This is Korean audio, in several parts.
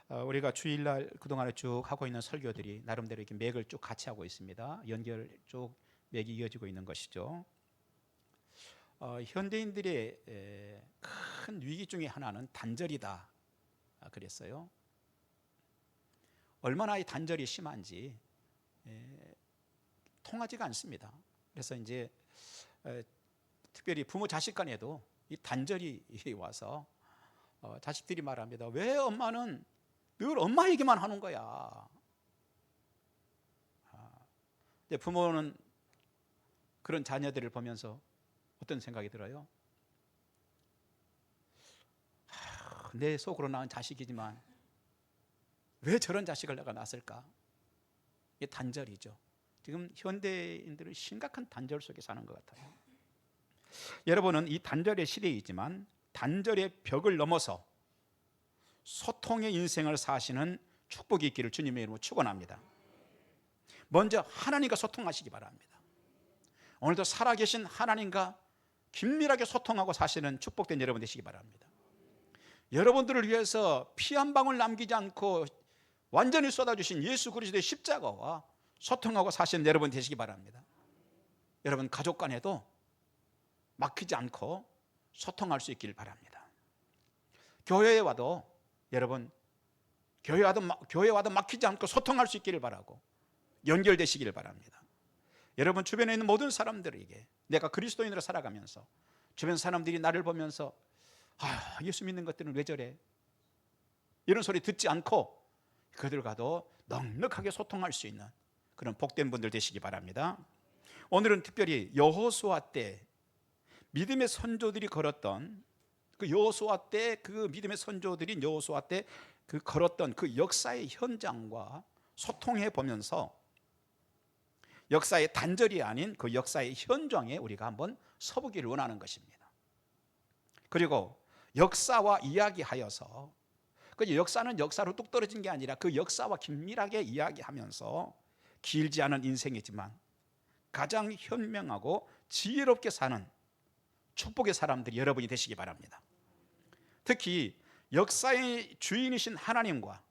우리가 주일날 그동안에 쭉 하고 있는 설교들이 나름대로 이렇게 맥을 쭉 같이 하고 있습니다. 연결 쭉 맥이 이어지고 있는 것이죠. 현대인들의 큰 위기 중에 하나는 단절이다 그랬어요. 얼마나 이 단절이 심한지 통하지가 않습니다. 그래서 이제 특별히 부모 자식 간에도 이 단절이 와서 자식들이 말합니다. 왜 엄마는 늘 엄마 얘기만 하는 거야. 부모는 그런 자녀들을 보면서 어떤 생각이 들어요? 내 속으로 낳은 자식이지만 왜 저런 자식을 내가 낳았을까? 이게 단절이죠. 지금 현대인들은 심각한 단절 속에 사는 것 같아요. 여러분은 이 단절의 시대이지만 단절의 벽을 넘어서 소통의 인생을 사시는 축복이 있기를 주님의 이름으로 축원합니다. 먼저 하나님과 소통하시기 바랍니다. 오늘도 살아계신 하나님과 긴밀하게 소통하고 사시는 축복된 여러분 되시기 바랍니다. 여러분들을 위해서 피 한 방울 남기지 않고 완전히 쏟아주신 예수 그리스도의 십자가와 소통하고 사시는 여러분 되시기 바랍니다. 여러분 가족 간에도 막히지 않고 소통할 수 있기를 바랍니다. 교회에 와도 여러분 교회 와도 막히지 않고 소통할 수 있기를 바라고 연결되시기를 바랍니다. 여러분 주변에 있는 모든 사람들에게 내가 그리스도인으로 살아가면서 주변 사람들이 나를 보면서 예수 믿는 것들은 왜 저래? 이런 소리 듣지 않고 그들과도 넉넉하게 소통할 수 있는 그런 복된 분들 되시기 바랍니다. 오늘은 특별히 여호수아 때 믿음의 선조들이 걸었던 그 여호수아 때 그 믿음의 선조들인 여호수아 때 그 걸었던 그 역사의 현장과 소통해 보면서 역사의 단절이 아닌 그 역사의 현장에 우리가 한번 서보기를 원하는 것입니다. 그리고 역사와 이야기하여서 그 역사는 역사로 뚝 떨어진 게 아니라 그 역사와 긴밀하게 이야기하면서 길지 않은 인생이지만 가장 현명하고 지혜롭게 사는 축복의 사람들이 여러분이 되시기 바랍니다. 특히 역사의 주인이신 하나님과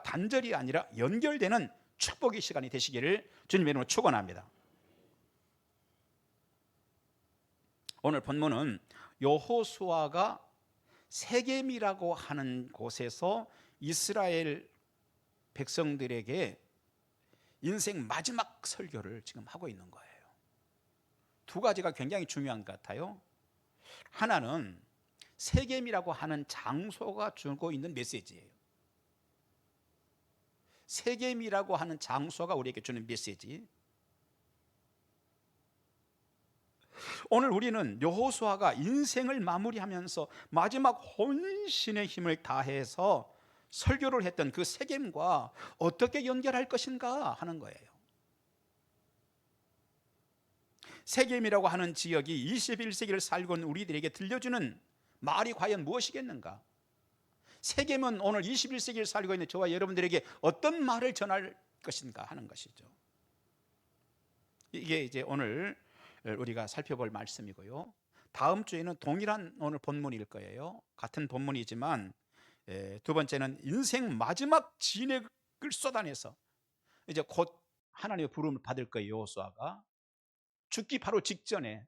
단절이 아니라 연결되는 축복의 시간이 되시기를 주님의 이름으로 축원합니다. 오늘 본문은 여호수아가 세겜이라고 하는 곳에서 이스라엘 백성들에게 인생 마지막 설교를 지금 하고 있는 거예요. 두 가지가 굉장히 중요한 것 같아요. 하나는 세겜이라고 하는 장소가 주고 있는 메시지예요. 세겜이라고 하는 장소가 우리에게 주는 메시지. 오늘 우리는 여호수아가 인생을 마무리하면서 마지막 혼신의 힘을 다해서 설교를 했던 그 세겜과 어떻게 연결할 것인가 하는 거예요. 세겜이라고 하는 지역이 21세기를 살고 있는 우리들에게 들려주는 말이 과연 무엇이겠는가? 세겜은 오늘 21세기를 살고 있는 저와 여러분들에게 어떤 말을 전할 것인가 하는 것이죠. 이게 이제 오늘 우리가 살펴볼 말씀이고요. 다음 주에는 동일한 오늘 본문일 거예요. 같은 본문이지만 두 번째는 인생 마지막 진액을 쏟아내서 이제 곧 하나님의 부름을 받을 거예요. 여호수아가 죽기 바로 직전에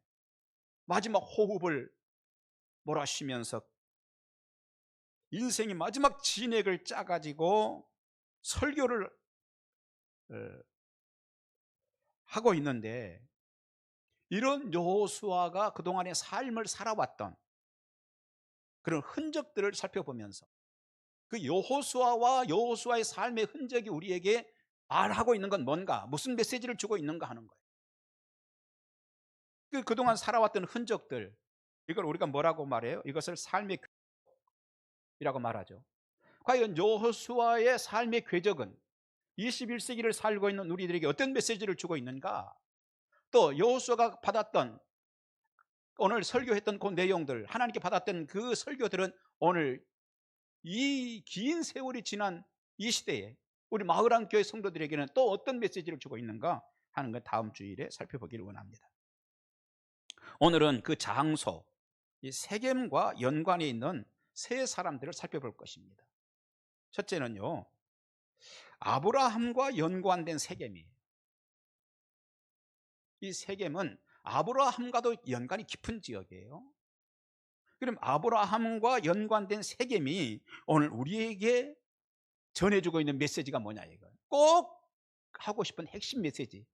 마지막 호흡을 몰아쉬면서 인생의 마지막 진액을 짜가지고 설교를 하고 있는데, 이런 여호수아가 그동안의 삶을 살아왔던 그런 흔적들을 살펴보면서 그 여호수아의 삶의 흔적이 우리에게 말하고 있는 건 뭔가, 무슨 메시지를 주고 있는가 하는 거예요. 그동안 살아왔던 흔적들, 이걸 우리가 뭐라고 말해요? 이것을 삶의 궤적이라고 말하죠. 과연 여호수아의 삶의 궤적은 21세기를 살고 있는 우리들에게 어떤 메시지를 주고 있는가? 또 여호수아가 받았던, 오늘 설교했던 그 내용들, 하나님께 받았던 그 설교들은 오늘 이 긴 세월이 지난 이 시대에 우리 마을한 교회 성도들에게는 또 어떤 메시지를 주고 있는가 하는 것, 다음 주일에 살펴보기를 원합니다. 오늘은 그 장소, 이 세겜과 연관이 있는 세 사람들을 살펴볼 것입니다. 첫째는요, 아브라함과 연관된 세겜이에요. 이 세겜은 아브라함과도 연관이 깊은 지역이에요. 그럼 아브라함과 연관된 세겜이 오늘 우리에게 전해주고 있는 메시지가 뭐냐, 이거. 꼭 하고 싶은 핵심 메시지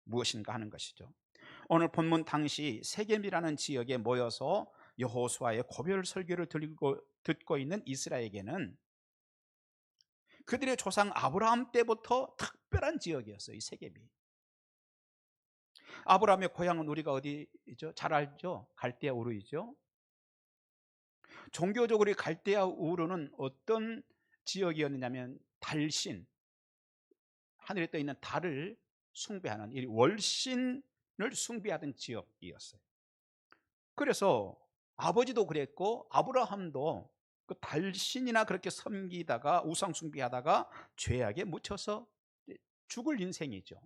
무엇인가 하는 것이죠. 오늘 본문 당시 세겜이라는 지역에 모여서 여호수아의 고별 설교를 듣고 있는 이스라엘에게는 그들의 조상 아브라함 때부터 특별한 지역이었어요, 이 세겜이. 아브라함의 고향은 우리가 어디죠? 잘 알죠? 갈대아 우르이죠. 종교적으로 이 갈대아 우르는 어떤 지역이었느냐면 달신, 하늘에 떠 있는 달을 숭배하는 이 월신을 숭배하던 지역이었어요. 그래서 아버지도 그랬고 아브라함도 그 달신이나 그렇게 섬기다가 우상 숭배하다가 죄악에 묻혀서 죽을 인생이죠.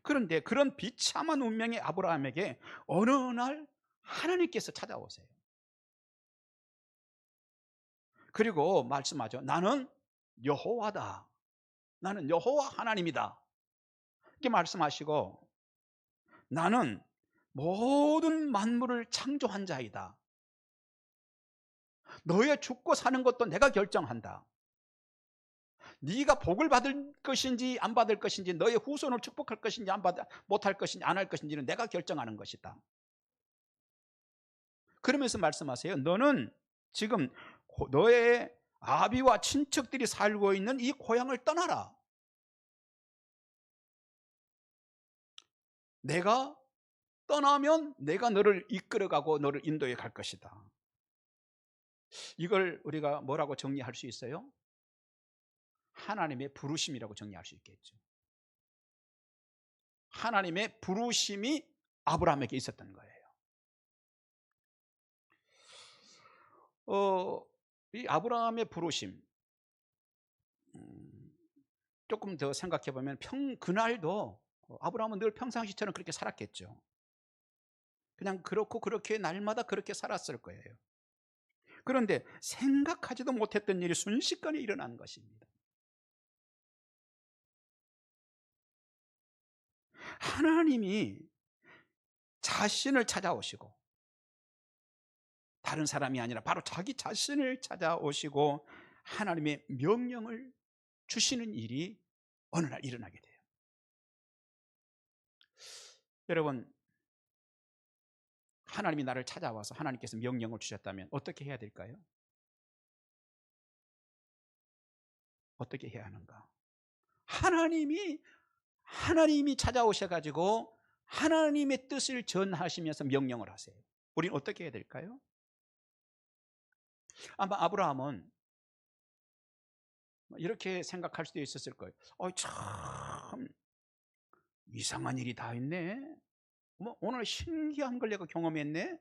그런데 그런 비참한 운명의 아브라함에게 어느 날 하나님께서 찾아오세요. 그리고 말씀하죠. 나는 여호와다. 나는 여호와 하나님이다. 이렇게 말씀하시고 나는 모든 만물을 창조한 자이다. 너의 죽고 사는 것도 내가 결정한다. 네가 복을 받을 것인지 안 받을 것인지, 너의 후손을 축복할 것인지 못할 것인지 안 할 것인지는 내가 결정하는 것이다. 그러면서 말씀하세요. 너는 지금 너의 아비와 친척들이 살고 있는 이 고향을 떠나라. 내가 떠나면 내가 너를 이끌어가고 너를 인도해 갈 것이다. 이걸 우리가 뭐라고 정리할 수 있어요? 하나님의 부르심이라고 정리할 수 있겠죠. 하나님의 부르심이 아브라함에게 있었던 거예요. 이 아브라함의 부르심, 조금 더 생각해 보면 그날도 아브라함은 늘 평상시처럼 그렇게 살았겠죠. 그냥 그렇고 그렇게 날마다 그렇게 살았을 거예요. 그런데 생각하지도 못했던 일이 순식간에 일어난 것입니다. 하나님이 자신을 찾아오시고, 다른 사람이 아니라 바로 자기 자신을 찾아오시고 하나님의 명령을 주시는 일이 어느 날 일어나게 돼요. 여러분, 하나님이 나를 찾아와서 하나님께서 명령을 주셨다면 어떻게 해야 될까요? 어떻게 해야 하는가? 하나님이 찾아오셔가지고 하나님의 뜻을 전하시면서 명령을 하세요. 우리는 어떻게 해야 될까요? 아마 아브라함은 이렇게 생각할 수도 있었을 거예요. 참 이상한 일이 다 있네. 오늘 신기한 걸 내가 경험했네.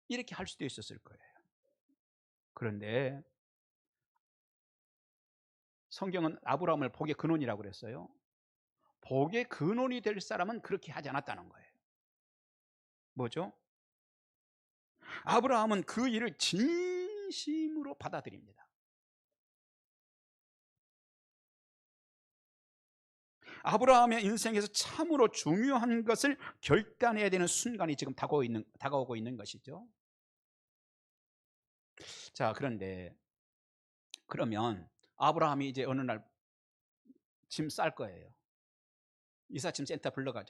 이렇게 할 수도 있었을 거예요. 그런데 성경은 아브라함을 복의 근원이라고 그랬어요. 복의 근원이 될 사람은 그렇게 하지 않았다는 거예요. 뭐죠? 아브라함은 그 일을 진심으로 받아들입니다. 아브라함의 인생에서 참으로 중요한 것을 결단해야 되는 순간이 지금 다가오고 있는 것이죠. 자, 그러면 아브라함이 이제 어느 날 짐 쌀 거예요. 이삿짐 센터 불러가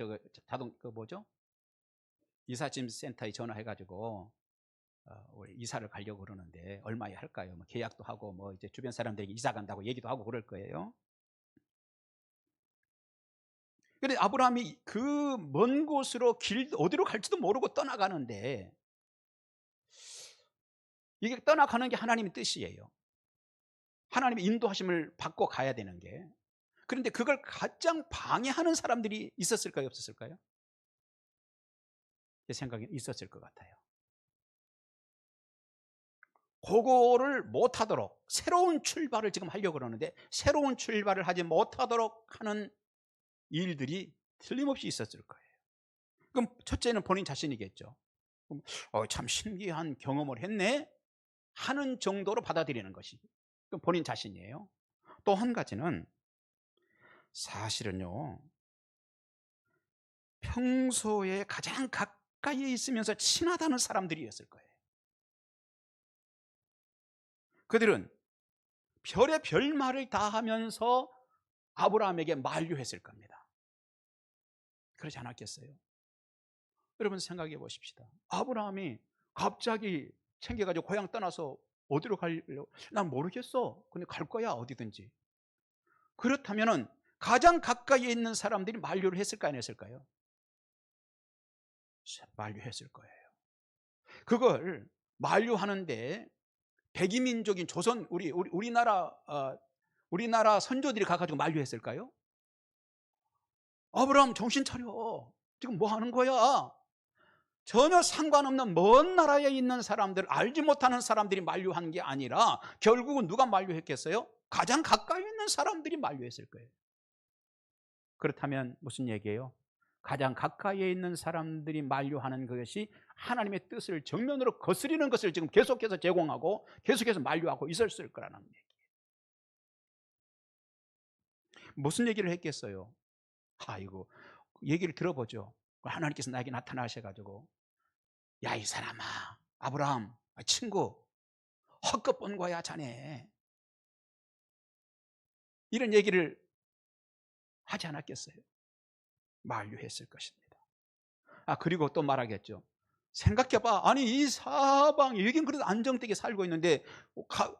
이삿짐 센터에 전화해가지고 우리 이사를 가려고 그러는데 얼마에 할까요? 계약도 하고 이제 주변 사람들에게 이사 간다고 얘기도 하고 그럴 거예요. 근데 아브라함이 그 먼 곳으로 어디로 갈지도 모르고 떠나가는데, 이게 떠나가는 게 하나님의 뜻이에요. 하나님의 인도하심을 받고 가야 되는 게. 그런데 그걸 가장 방해하는 사람들이 있었을까요, 없었을까요? 제 생각에 있었을 것 같아요. 그거를 못하도록 새로운 출발을 지금 하려고 그러는데 새로운 출발을 하지 못하도록 하는 일들이 틀림없이 있었을 거예요. 그럼 첫째는 본인 자신이겠죠. 참 신기한 경험을 했네 하는 정도로 받아들이는 것이 본인 자신이에요. 또 한 가지는 사실은요, 평소에 가장 가까이에 있으면서 친하다는 사람들이었을 거예요. 그들은 별의 별말을 다 하면서 아브라함에게 만류했을 겁니다. 그러지 않았겠어요? 여러분 생각해 보십시다. 아브라함이 갑자기 챙겨가지고 고향 떠나서 어디로 가려고? 난 모르겠어. 근데 갈 거야 어디든지. 그렇다면은 가장 가까이에 있는 사람들이 만류를 했을까 안 했을까요? 만류했을 거예요. 그걸 만류하는데 백이민족인 조선 우리나라 선조들이 가가지고 만류했을까요? 아브라함 정신 차려. 지금 뭐 하는 거야? 전혀 상관없는 먼 나라에 있는 사람들, 알지 못하는 사람들이 만류한 게 아니라 결국은 누가 만류했겠어요? 가장 가까이 있는 사람들이 만류했을 거예요. 그렇다면 무슨 얘기예요? 가장 가까이에 있는 사람들이 만류하는 것이 하나님의 뜻을 정면으로 거스리는 것을 지금 계속해서 제공하고 계속해서 만류하고 있었을 거라는 얘기예요. 무슨 얘기를 했겠어요? 아이고, 얘기를 들어보죠. 하나님께서 나에게 나타나셔가지고, 야, 이 사람아, 아브라함, 친구, 헛것 본 거야, 자네. 이런 얘기를 하지 않았겠어요? 만류했을 것입니다. 그리고 또 말하겠죠. 생각해봐. 아니, 이 사방이, 여긴 그래도 안정되게 살고 있는데,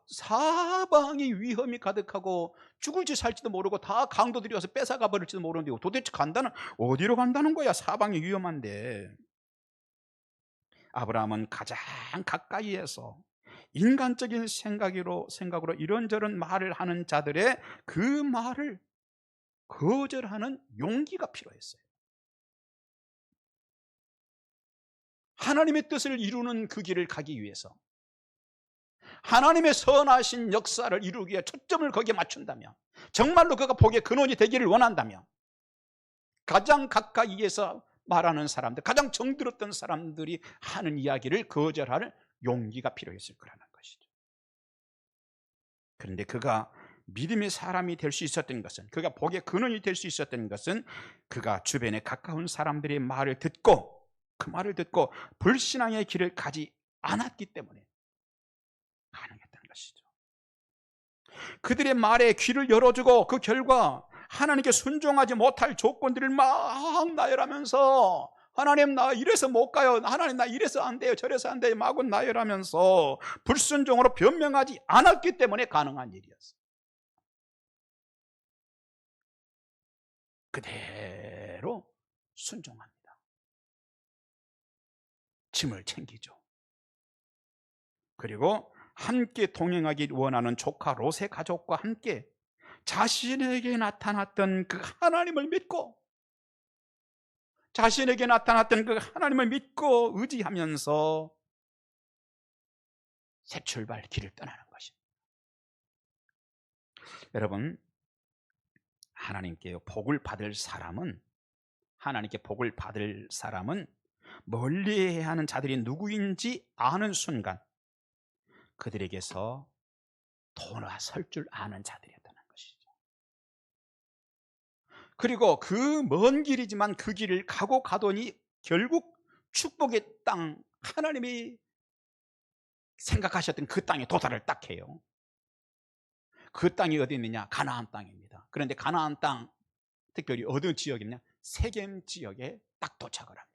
사방이 위험이 가득하고, 죽을지 살지도 모르고, 다 강도들이 와서 뺏어가 버릴지도 모르는데, 도대체 어디로 간다는 거야? 사방이 위험한데. 아브라함은 가장 가까이에서 인간적인 생각으로 이런저런 말을 하는 자들의 그 말을 거절하는 용기가 필요했어요. 하나님의 뜻을 이루는 그 길을 가기 위해서, 하나님의 선하신 역사를 이루기 위해 초점을 거기에 맞춘다면, 정말로 그가 복의 근원이 되기를 원한다면, 가장 가까이에서 말하는 사람들, 가장 정들었던 사람들이 하는 이야기를 거절할 용기가 필요했을 거라는 것이죠. 그런데 그가 믿음의 사람이 될 수 있었던 것은, 그가 복의 근원이 될 수 있었던 것은, 그가 주변에 가까운 사람들의 말을 듣고, 그 말을 듣고 불신앙의 길을 가지 않았기 때문에 가능했다는 것이죠. 그들의 말에 귀를 열어주고 그 결과 하나님께 순종하지 못할 조건들을 막 나열하면서, 하나님 나 이래서 못 가요, 하나님 나 이래서 안 돼요, 저래서 안 돼요, 마구 나열하면서 불순종으로 변명하지 않았기 때문에 가능한 일이었어요. 그대로 순종합니다. 짐을 챙기죠. 그리고 함께 동행하기 원하는 조카 롯의 가족과 함께 자신에게 나타났던 그 하나님을 믿고, 자신에게 나타났던 그 하나님을 믿고 의지하면서 새 출발 길을 떠나는 것입니다. 여러분, 하나님께 복을 받을 사람은 멀리해야 하는 자들이 누구인지 아는 순간 그들에게서 돌아설 줄 아는 자들이었다는 것이죠. 그리고 그 먼 길이지만 그 길을 가더니 결국 축복의 땅, 하나님이 생각하셨던 그 땅에 도달을 딱 해요. 그 땅이 어디 있느냐? 가나안 땅입니다. 그런데 가나안 땅, 특별히 어느 지역이냐? 세겜 지역에 딱 도착을 합니다.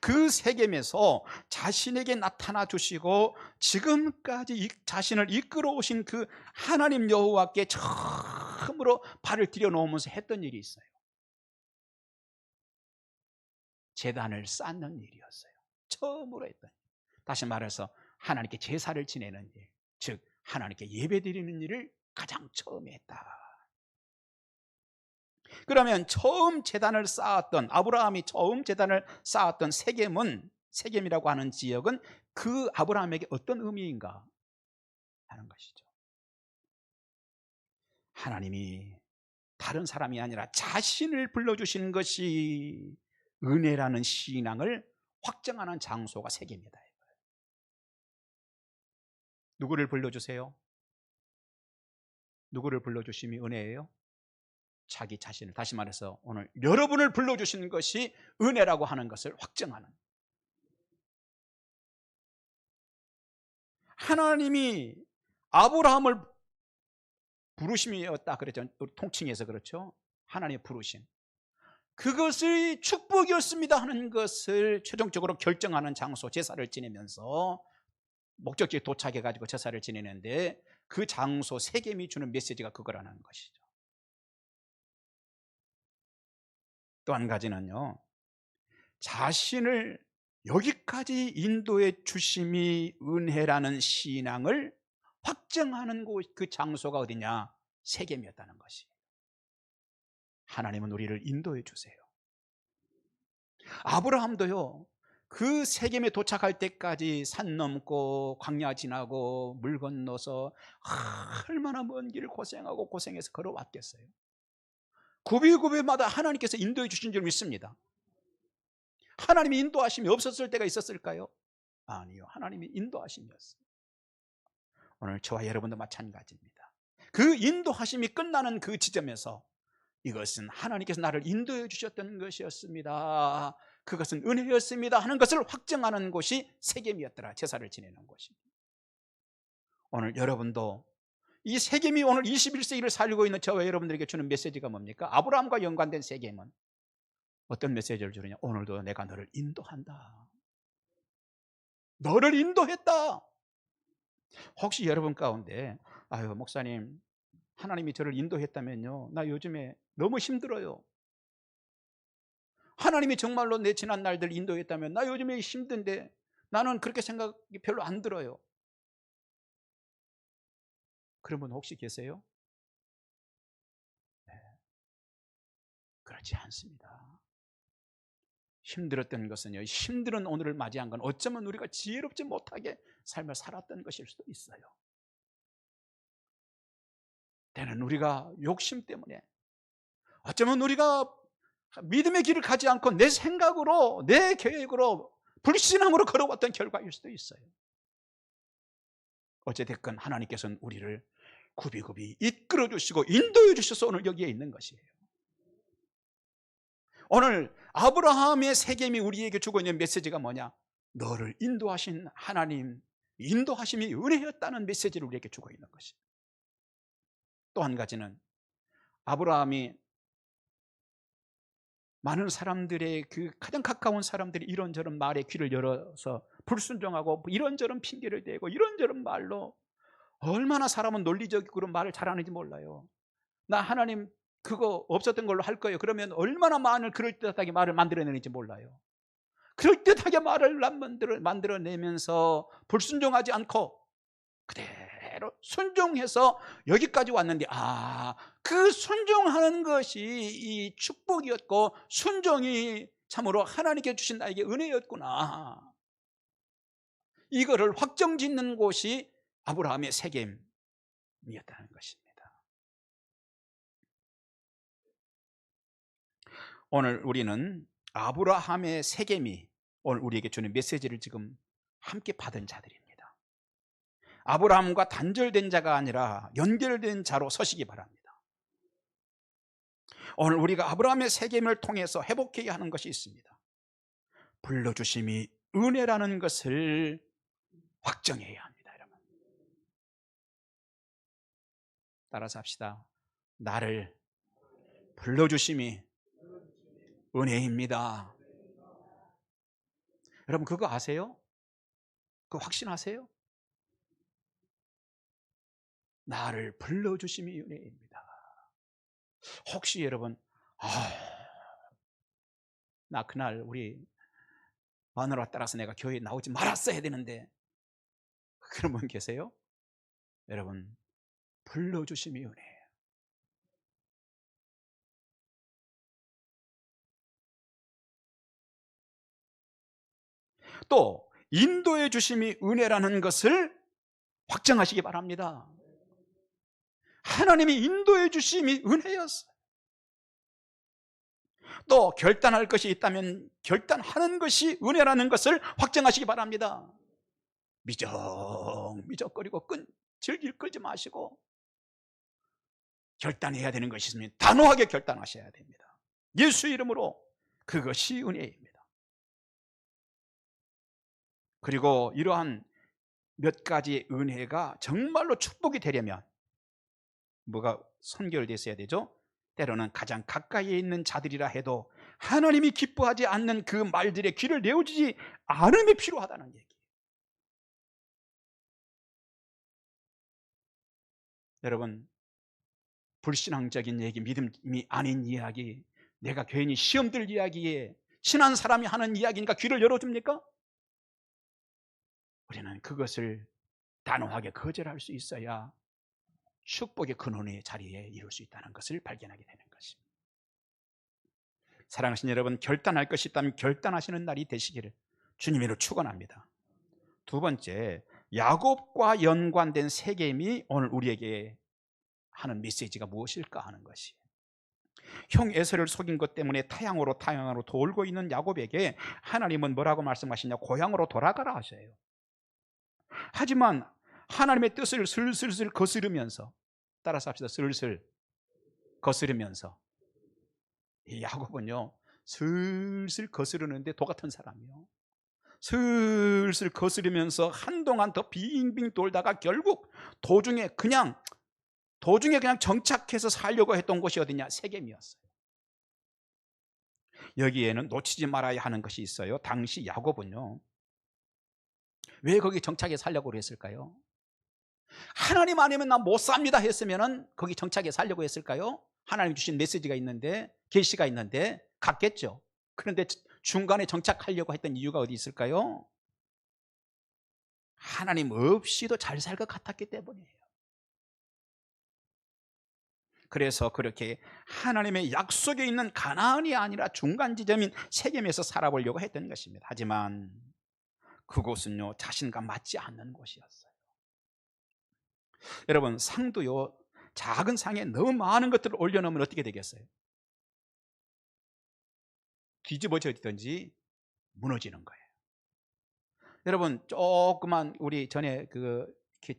그 세겜에서 자신에게 나타나 주시고 지금까지 자신을 이끌어 오신 그 하나님 여호와께 처음으로 발을 들여놓으면서 했던 일이 있어요. 제단을 쌓는 일이었어요. 처음으로 했던 일. 다시 말해서 하나님께 제사를 지내는 일, 즉 하나님께 예배드리는 일을 가장 처음에 했다. 그러면 아브라함이 처음 제단을 쌓았던 세겜이라고 하는 지역은 그 아브라함에게 어떤 의미인가 하는 것이죠. 하나님이 다른 사람이 아니라 자신을 불러주신 것이 은혜라는 신앙을 확정하는 장소가 세계입니다. 누구를 불러주세요? 누구를 불러주심이 은혜예요? 자기 자신을, 다시 말해서 오늘 여러분을 불러주시는 것이 은혜라고 하는 것을 확정하는, 하나님이 아브라함을 부르심이었다 그랬죠. 통칭해서 그렇죠. 하나님의 부르심, 그것이 축복이었습니다 하는 것을 최종적으로 결정하는 장소, 제사를 지내면서 목적지에 도착해가지고 제사를 지내는데, 그 장소 세겜이 주는 메시지가 그거라는 것이죠. 또 한 가지는요, 자신을 여기까지 인도해 주심이 은혜라는 신앙을 확정하는 곳, 그 장소가 어디냐? 세겜이었다는 것이. 하나님은 우리를 인도해 주세요. 아브라함도요, 그 세겜에 도착할 때까지 산 넘고 광야 지나고 물 건너서 얼마나 먼 길을 고생하고 고생해서 걸어왔겠어요. 구비구비마다 하나님께서 인도해 주신 줄 믿습니다. 하나님이 인도하심이 없었을 때가 있었을까요? 아니요, 하나님이 인도하심이었어요. 오늘 저와 여러분도 마찬가지입니다. 그 인도하심이 끝나는 그 지점에서 이것은 하나님께서 나를 인도해 주셨던 것이었습니다, 그것은 은혜였습니다 하는 것을 확정하는 곳이 세겜이었더라, 제사를 지내는 곳이. 오늘 여러분도 이 세겜이 오늘 21세기를 살고 있는 저와 여러분들에게 주는 메시지가 뭡니까? 아브라함과 연관된 세겜은 어떤 메시지를 주느냐? 오늘도 내가 너를 인도한다, 너를 인도했다. 혹시 여러분 가운데 아유 목사님, 하나님이 저를 인도했다면요, 나 요즘에 너무 힘들어요, 하나님이 정말로 내 지난 날들 인도했다면 나 요즘에 힘든데, 나는 그렇게 생각이 별로 안 들어요. 그런 분 혹시 계세요? 네, 그렇지 않습니다. 힘들었던 것은요, 힘든 오늘을 맞이한 건 어쩌면 우리가 지혜롭지 못하게 삶을 살았던 것일 수도 있어요. 때는 우리가 욕심 때문에, 어쩌면 우리가 믿음의 길을 가지 않고 내 생각으로, 내 계획으로, 불신앙으로 걸어왔던 결과일 수도 있어요. 어찌됐건 하나님께서는 우리를 굽이굽이 이끌어 주시고 인도해 주셔서 오늘 여기에 있는 것이에요. 오늘 아브라함의 세겜이 우리에게 주고 있는 메시지가 뭐냐? 너를 인도하신 하나님, 인도하심이 은혜였다는 메시지를 우리에게 주고 있는 것이에요. 또 한 가지는 아브라함이 많은 사람들의, 그 가장 가까운 사람들이 이런저런 말에 귀를 열어서 불순종하고 이런저런 핑계를 대고 이런저런 말로 얼마나 사람은 논리적으로 말을 잘하는지 몰라요. 나 하나님 그거 없었던 걸로 할 거예요. 그러면 얼마나 많은 그럴듯하게 말을 만들어내는지 몰라요. 그럴듯하게 말을 만들어내면서 불순종하지 않고 그대로 순종해서 여기까지 왔는데, 그 순종하는 것이 이 축복이었고 순종이 참으로 하나님께 주신 나에게 은혜였구나, 이거를 확정짓는 곳이 아브라함의 세겜이었다는 것입니다. 오늘 우리는 아브라함의 세겜이 오늘 우리에게 주는 메시지를 지금 함께 받은 자들입니다. 아브라함과 단절된 자가 아니라 연결된 자로 서시기 바랍니다. 오늘 우리가 아브라함의 세겜을 통해서 회복해야 하는 것이 있습니다. 불러주심이 은혜라는 것을 확정해야 합니다. 여러분, 따라서 합시다. 나를 불러주심이 은혜입니다. 여러분 그거 아세요? 그거 확신하세요? 나를 불러주심이 은혜입니다. 혹시 여러분 나 그날 우리 마누라 따라서 내가 교회에 나오지 말았어야 되는데, 그런 분 계세요? 여러분 불러주심이 은혜예요. 또 인도해 주심이 은혜라는 것을 확정하시기 바랍니다. 하나님이 인도해 주심이 은혜였어요. 또 결단할 것이 있다면 결단하는 것이 은혜라는 것을 확정하시기 바랍니다. 미적거리고 질질 끌지 마시고 결단해야 되는 것이 있으면 단호하게 결단하셔야 됩니다. 예수 이름으로 그것이 은혜입니다. 그리고 이러한 몇 가지 은혜가 정말로 축복이 되려면 뭐가 선결되어 있어야 되죠? 때로는 가장 가까이에 있는 자들이라 해도 하나님이 기뻐하지 않는 그 말들의 귀를 내어주지 않음이 필요하다는 얘기예요. 여러분, 불신앙적인 얘기, 믿음이 아닌 이야기, 내가 괜히 시험들 이야기에 친한 사람이 하는 이야기니까 귀를 열어줍니까? 우리는 그것을 단호하게 거절할 수 있어야 축복의 근원의 자리에 이룰 수 있다는 것을 발견하게 되는 것입니다. 사랑하신 여러분, 결단할 것이 있다면 결단하시는 날이 되시기를 주님으로 축원합니다. 두 번째, 야곱과 연관된 세겜이 오늘 우리에게 하는 메시지가 무엇일까 하는 것이, 형 에서를 속인 것 때문에 타향으로 돌고 있는 야곱에게 하나님은 뭐라고 말씀하시냐? 고향으로 돌아가라 하셔요. 하지만 하나님의 뜻을 슬슬 거스르면서, 따라서 합시다. 슬슬 거스르면서, 이 야곱은요 슬슬 거스르는데 도 같은 사람이요, 슬슬 거스르면서 한동안 더 빙빙 돌다가 결국 도중에 그냥 정착해서 살려고 했던 곳이 어디냐? 세겜이었어요. 여기에는 놓치지 말아야 하는 것이 있어요. 당시 야곱은요 왜 거기 정착해 살려고 했을까요? 하나님 아니면 나 못 삽니다 했으면 거기 정착해 살려고 했을까요? 하나님 주신 메시지가 있는데, 계시가 있는데 갔겠죠. 그런데 중간에 정착하려고 했던 이유가 어디 있을까요? 하나님 없이도 잘 살 것 같았기 때문이에요. 그래서 그렇게 하나님의 약속에 있는 가나안이 아니라 중간 지점인 세겜에서 살아보려고 했던 것입니다. 하지만 그곳은요 자신과 맞지 않는 곳이었어요. 여러분, 상도요 작은 상에 너무 많은 것들을 올려놓으면 어떻게 되겠어요? 뒤집어지든지 무너지는 거예요. 여러분, 조그만 우리 전에 이렇게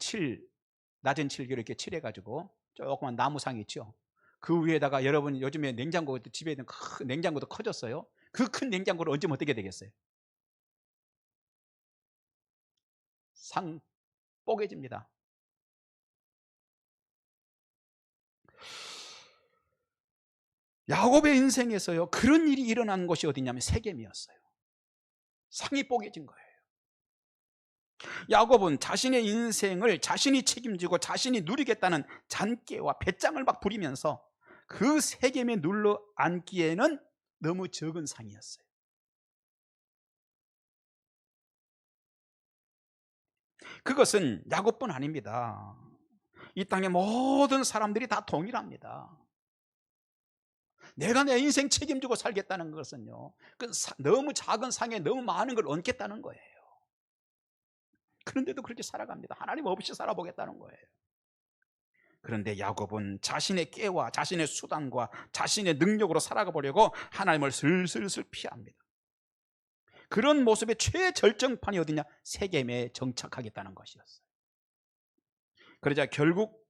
낮은 칠기로 이렇게 칠해가지고 조그만 나무상 있죠. 그 위에다가 여러분 요즘에 냉장고, 집에 있는 큰 냉장고도 커졌어요. 그 큰 냉장고를 얹으면 어떻게 되겠어요? 상 뽀개집니다. 야곱의 인생에서요 그런 일이 일어난 곳이 어디냐면 세겜이었어요. 상이 뽀개진 거예요. 야곱은 자신의 인생을 자신이 책임지고 자신이 누리겠다는 잔꾀와 배짱을 막 부리면서 그 세겜에 눌러 앉기에는 너무 적은 상이었어요. 그것은 야곱뿐 아닙니다. 이 땅의 모든 사람들이 다 동일합니다. 내가 내 인생 책임지고 살겠다는 것은요 너무 작은 상에 너무 많은 걸 얹겠다는 거예요. 그런데도 그렇게 살아갑니다. 하나님 없이 살아보겠다는 거예요. 그런데 야곱은 자신의 깨와 자신의 수단과 자신의 능력으로 살아가 보려고 하나님을 슬슬 피합니다. 그런 모습의 최절정판이 어디냐? 세겜에 정착하겠다는 것이었어요. 그러자 결국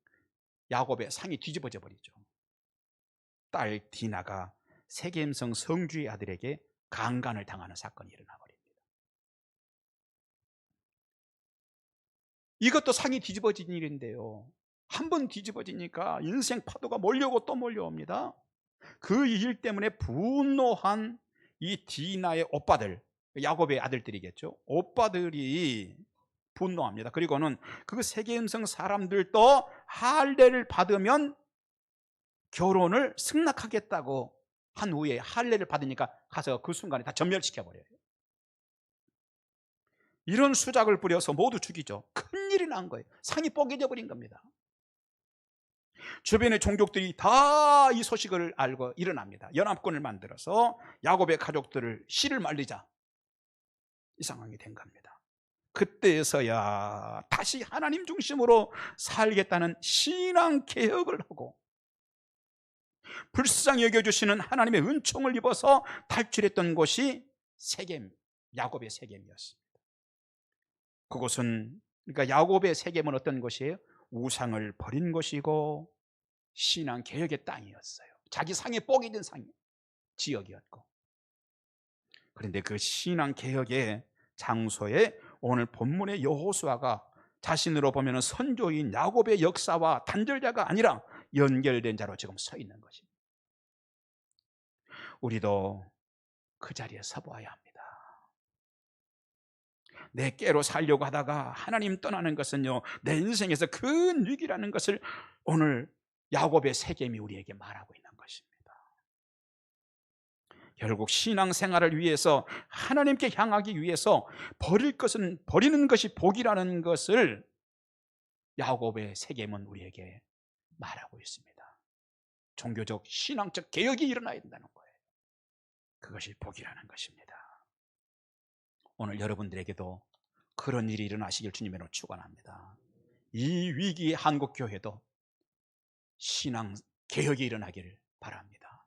야곱의 상이 뒤집어져 버리죠. 딸 디나가 세겜성 성주의 아들에게 강간을 당하는 사건이 일어나 버립니다. 이것도 상이 뒤집어진 일인데요, 한 번 뒤집어지니까 인생 파도가 몰려오고 또 몰려옵니다. 그 일 때문에 분노한 이 디나의 오빠들, 야곱의 아들들이겠죠. 오빠들이 분노합니다. 그리고는 그 세겜성 사람들도 할례를 받으면 결혼을 승낙하겠다고 한 후에 할례를 받으니까 가서 그 순간에 다 전멸시켜버려요. 이런 수작을 부려서 모두 죽이죠. 큰일이 난 거예요. 상이 뽀개져 버린 겁니다. 주변의 종족들이 다 이 소식을 알고 일어납니다. 연합군을 만들어서 야곱의 가족들을 씨를 말리자, 이 상황이 된 겁니다. 그때에서야 다시 하나님 중심으로 살겠다는 신앙 개혁을 하고 불쌍히 여겨주시는 하나님의 은총을 입어서 탈출했던 곳이 세겜, 야곱의 세겜이었습니다. 그곳은, 그러니까 야곱의 세겜은 어떤 곳이에요? 우상을 버린 곳이고 신앙 개혁의 땅이었어요. 자기 상에 복이 든 지역이었고, 그런데 그 신앙 개혁의 장소에 오늘 본문의 여호수아가 자신으로 보면 선조인 야곱의 역사와 단절자가 아니라 연결된 자로 지금 서 있는 것입니다. 우리도 그 자리에 서보아야 합니다. 내 깨로 살려고 하다가 하나님 떠나는 것은요, 내 인생에서 큰 위기라는 것을 오늘 야곱의 세겜이 우리에게 말하고 있는 것입니다. 결국 신앙생활을 위해서, 하나님께 향하기 위해서 버릴 것은 버리는 것이 복이라는 것을 야곱의 세겜은 우리에게 말하고 있습니다. 종교적 신앙적 개혁이 일어나야 된다는 거예요. 그것이 복이라는 것입니다. 오늘 여러분들에게도 그런 일이 일어나시길 주님으로 축원합니다. 이 위기의 한국교회도 신앙 개혁이 일어나기를 바랍니다.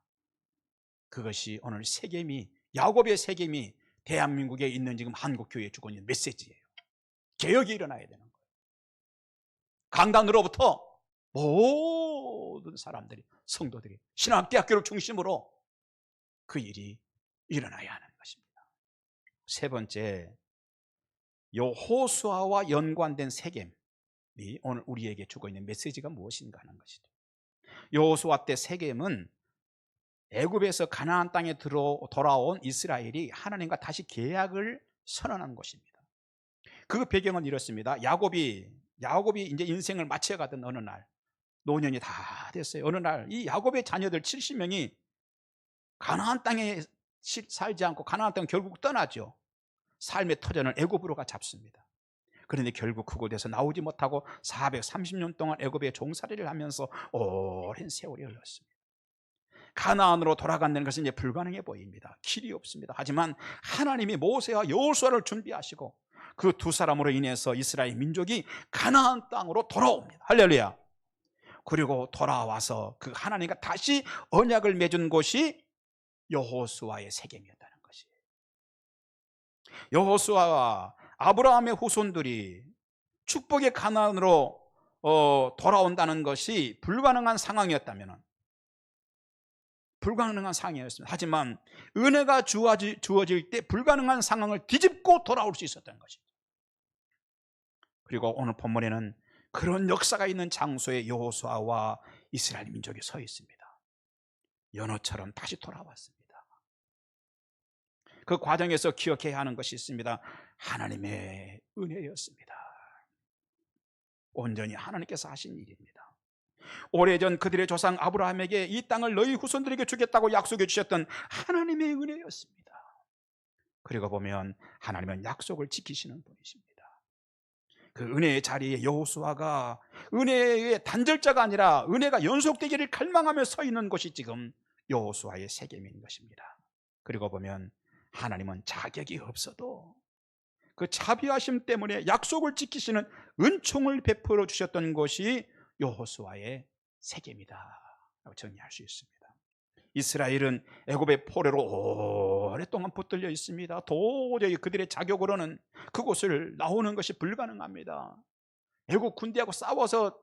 그것이 오늘 세겜이, 야곱의 세겜이 대한민국에 있는 지금 한국교회에 주고 있는 메시지예요. 개혁이 일어나야 되는 거예요. 강단으로부터 모든 사람들이, 성도들이 신학대학교를 중심으로 그 일이 일어나야 하는 것입니다. 세 번째, 여호수아와 연관된 세겜이 오늘 우리에게 주고 있는 메시지가 무엇인가 하는 것이죠. 여호수아 때 세겜은 애굽에서 가나안 땅에 돌아온 이스라엘이 하나님과 다시 계약을 선언한 곳입니다. 그 배경은 이렇습니다. 야곱이 이제 인생을 마쳐가던 어느 날, 노년이 다 됐어요. 어느 날 이 야곱의 자녀들 70명이 가나안 땅에 살지 않고 가나안 땅은 결국 떠나죠. 삶의 터전을 애굽으로 잡습니다. 그런데 결국 그곳에서 나오지 못하고 430년 동안 애굽에 종살이를 하면서 오랜 세월이 흘렀습니다. 가나안으로 돌아간다는 것은 이제 불가능해 보입니다. 길이 없습니다. 하지만 하나님이 모세와 여호수아를 준비하시고 그 두 사람으로 인해서 이스라엘 민족이 가나안 땅으로 돌아옵니다. 할렐루야. 그리고 돌아와서 그 하나님과 다시 언약을 맺은 곳이 여호수아의 세겜이었다는 것이에요. 여호수아와 아브라함의 후손들이 축복의 가나안으로 돌아온다는 것이 불가능한 상황이었습니다. 하지만 은혜가 주어질 때 불가능한 상황을 뒤집고 돌아올 수 있었던 것이죠. 그리고 오늘 본문에는 그런 역사가 있는 장소에 여호수아와 이스라엘 민족이 서 있습니다. 연호처럼 다시 돌아왔습니다. 그 과정에서 기억해야 하는 것이 있습니다. 하나님의 은혜였습니다. 온전히 하나님께서 하신 일입니다. 오래전 그들의 조상 아브라함에게 이 땅을 너희 후손들에게 주겠다고 약속해 주셨던 하나님의 은혜였습니다. 그리고 보면 하나님은 약속을 지키시는 분이십니다. 그 은혜의 자리에 여호수아가 은혜의 단절자가 아니라 은혜가 연속되기를 갈망하며 서 있는 곳이 지금 여호수아의 세겜인 것입니다. 그리고 보면 하나님은 자격이 없어도 그 자비하심 때문에 약속을 지키시는 은총을 베풀어 주셨던 것이 여호수아의 세겜이다 라고 정리할 수 있습니다. 이스라엘은 애굽의 포로로 오랫동안 붙들려 있습니다. 도저히 그들의 자격으로는 그곳을 나오는 것이 불가능합니다. 애굽 군대하고 싸워서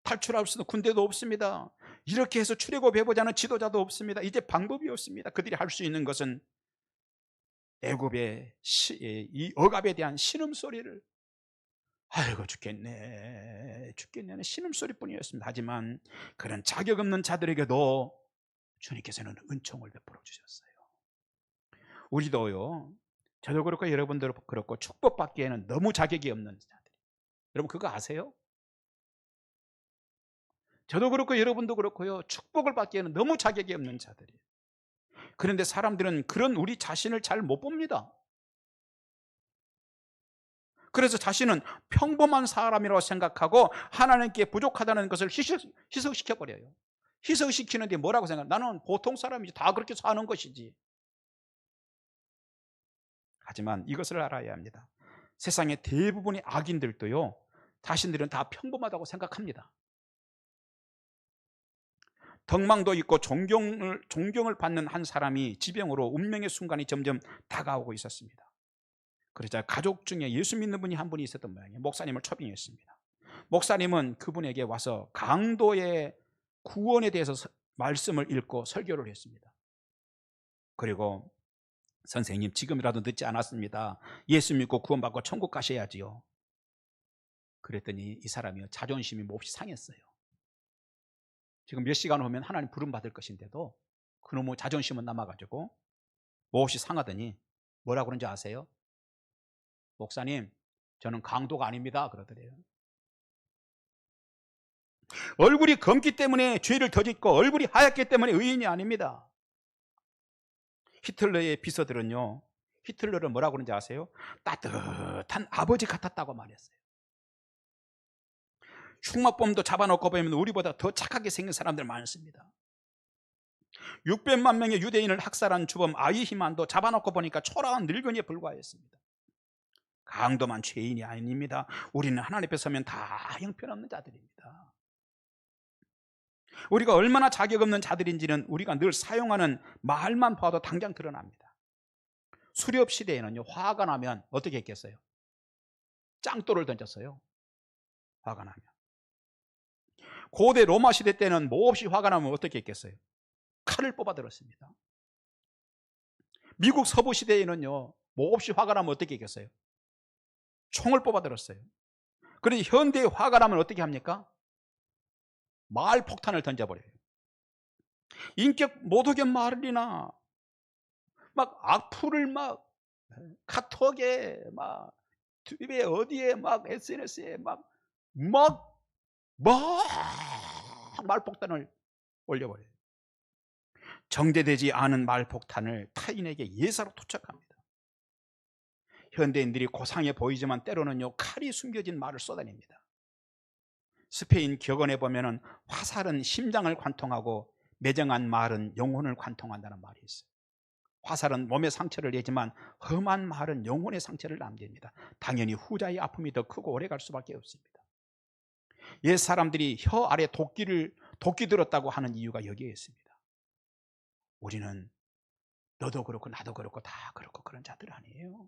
탈출할 수 있는 군대도 없습니다. 이렇게 해서 출애굽해보자는 지도자도 없습니다. 이제 방법이 없습니다. 그들이 할 수 있는 것은 애굽의 이 억압에 대한 신음소리를, 아이고 죽겠네 하는 신음소리뿐이었습니다. 하지만 그런 자격 없는 자들에게도 주님께서는 은총을 베풀어 주셨어요. 우리도요, 저도 그렇고 여러분도 그렇고 축복받기에는 너무 자격이 없는 자들, 여러분 그거 아세요? 저도 그렇고 여러분도 그렇고요, 축복을 받기에는 너무 자격이 없는 자들이에요. 그런데 사람들은 그런 우리 자신을 잘 못 봅니다. 그래서 자신은 평범한 사람이라고 생각하고 하나님께 부족하다는 것을 희석시켜버려요. 희석시키는데 뭐라고 생각해요? 나는 보통 사람이지, 다 그렇게 사는 것이지. 하지만 이것을 알아야 합니다. 세상의 대부분의 악인들도요, 자신들은 다 평범하다고 생각합니다. 덕망도 있고 존경을 받는 한 사람이 지병으로 운명의 순간이 점점 다가오고 있었습니다. 그러자 가족 중에 예수 믿는 분이 한 분이 있었던 모양이에요. 목사님을 초빙했습니다. 목사님은 그분에게 와서 강도의 구원에 대해서 말씀을 읽고 설교를 했습니다. 그리고 선생님, 지금이라도 늦지 않았습니다. 예수 믿고 구원받고 천국 가셔야지요. 그랬더니 이 사람이 자존심이 몹시 상했어요. 지금 몇 시간 후면 하나님 부름 받을 것인데도 그놈의 자존심은 남아가지고 몹시 상하더니 뭐라고 그런지 아세요? 목사님, 저는 강도가 아닙니다. 그러더래요. 얼굴이 검기 때문에 죄를 더 짓고 얼굴이 하얗기 때문에 의인이 아닙니다. 히틀러의 비서들은요, 히틀러를 뭐라고 그런지 아세요? 따뜻한 아버지 같았다고 말했어요. 흉마범도 잡아놓고 보면 우리보다 더 착하게 생긴 사람들 많습니다. 600만 명의 유대인을 학살한 주범 아이히만도 잡아놓고 보니까 초라한 늙은이에 불과했습니다. 강도만 죄인이 아닙니다. 우리는 하나님 앞에 서면 다 형편없는 자들입니다. 우리가 얼마나 자격 없는 자들인지는 우리가 늘 사용하는 말만 봐도 당장 드러납니다. 수렵 시대에는요, 화가 나면 어떻게 했겠어요? 짱돌을 던졌어요. 화가 나면. 고대 로마 시대 때는 몹시 화가 나면 어떻게 했겠어요? 칼을 뽑아들었습니다. 미국 서부 시대에는요, 몹시 화가 나면 어떻게 했겠어요? 총을 뽑아들었어요. 그런데 현대에 화가 나면 어떻게 합니까? 말 폭탄을 던져버려요. 인격 모독의 말이나 막 악플을 막 카톡에 막 튜브에 어디에 막 SNS에 막 말폭탄을 올려버려요. 정제되지 않은 말폭탄을 타인에게 예사로 투척합니다. 현대인들이 고상해 보이지만 때로는요, 칼이 숨겨진 말을 쏟아냅니다. 스페인 격언에 보면은 화살은 심장을 관통하고 매정한 말은 영혼을 관통한다는 말이 있어요. 화살은 몸에 상처를 내지만 험한 말은 영혼의 상처를 남깁니다. 당연히 후자의 아픔이 더 크고 오래 갈 수밖에 없습니다. 옛 사람들이 혀 아래 도끼 들었다고 하는 이유가 여기에 있습니다. 우리는 너도 그렇고 나도 그렇고 다 그렇고 그런 자들 아니에요.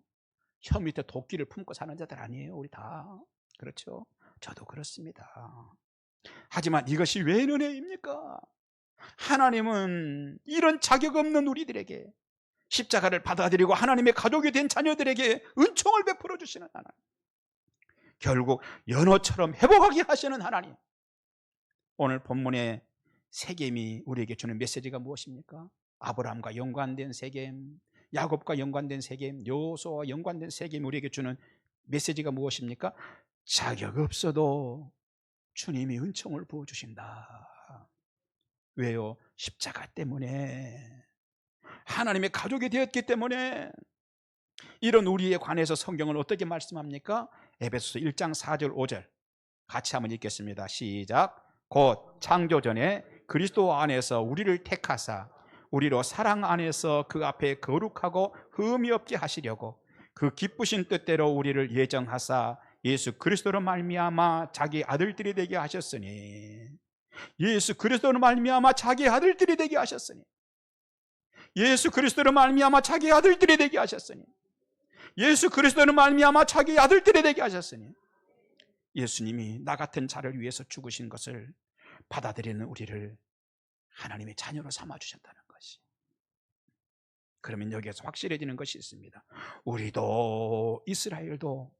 혀 밑에 도끼를 품고 사는 자들 아니에요. 우리 다 그렇죠. 저도 그렇습니다. 하지만 이것이 왜 은혜입니까? 하나님은 이런 자격 없는 우리들에게 십자가를 받아들이고 하나님의 가족이 된 자녀들에게 은총을 베풀어 주시는 하나님, 결국 연어처럼 회복하게 하시는 하나님. 오늘 본문의 세겜이 우리에게 주는 메시지가 무엇입니까? 아브라함과 연관된 세겜, 야곱과 연관된 세겜, 여호수아와 연관된 세겜이 우리에게 주는 메시지가 무엇입니까? 자격 없어도 주님이 은총을 부어주신다. 왜요? 십자가 때문에, 하나님의 가족이 되었기 때문에. 이런 우리에 관해서 성경은 어떻게 말씀합니까? 에베소서 1장 4절 5절 같이 한번 읽겠습니다. 시작. 곧 창조 전에 그리스도 안에서 우리를 택하사 우리로 사랑 안에서 그 앞에 거룩하고 흠이 없게 하시려고 그 기쁘신 뜻대로 우리를 예정하사 예수 그리스도로 말미암아 자기 아들들이 되게 하셨으니, 예수 그리스도로 말미암아 자기 아들들이 되게 하셨으니, 예수 그리스도로 말미암아 자기 아들들이 되게 하셨으니, 예수 그리스도로 말미암아 자기 아들들이 되게 하셨으니, 예수님이 나 같은 자를 위해서 죽으신 것을 받아들이는 우리를 하나님의 자녀로 삼아주셨다는 것이. 그러면 여기에서 확실해지는 것이 있습니다. 우리도 이스라엘도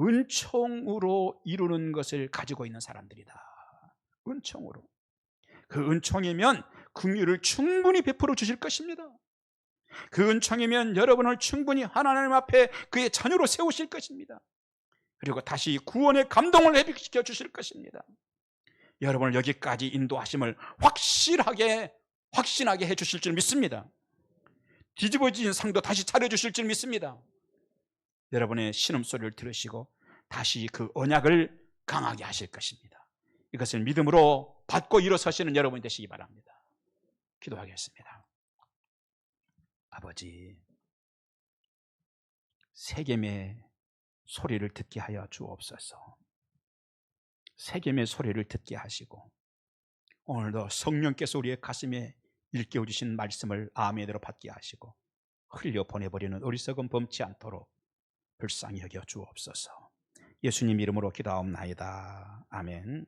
은총으로 이루는 것을 가지고 있는 사람들이다. 은총으로. 그 은총이면 긍휼을 충분히 베풀어 주실 것입니다. 그 은총이면 여러분을 충분히 하나님 앞에 그의 자녀로 세우실 것입니다. 그리고 다시 구원의 감동을 회복시켜 주실 것입니다. 여러분을 여기까지 인도하심을 확신하게 해주실 줄 믿습니다. 뒤집어진 상도 다시 차려주실 줄 믿습니다. 여러분의 신음소리를 들으시고 다시 그 언약을 강하게 하실 것입니다. 이것을 믿음으로 받고 일어서시는 여러분 되시기 바랍니다. 기도하겠습니다. 아버지, 세겜의 소리를 듣게 하여 주옵소서. 세겜의 소리를 듣게 하시고 오늘도 성령께서 우리의 가슴에 일깨워 주신 말씀을 아멘으로 받게 하시고 흘려 보내버리는 어리석음 범치 않도록 불쌍히 여겨 주옵소서. 예수님 이름으로 기도하옵나이다. 아멘.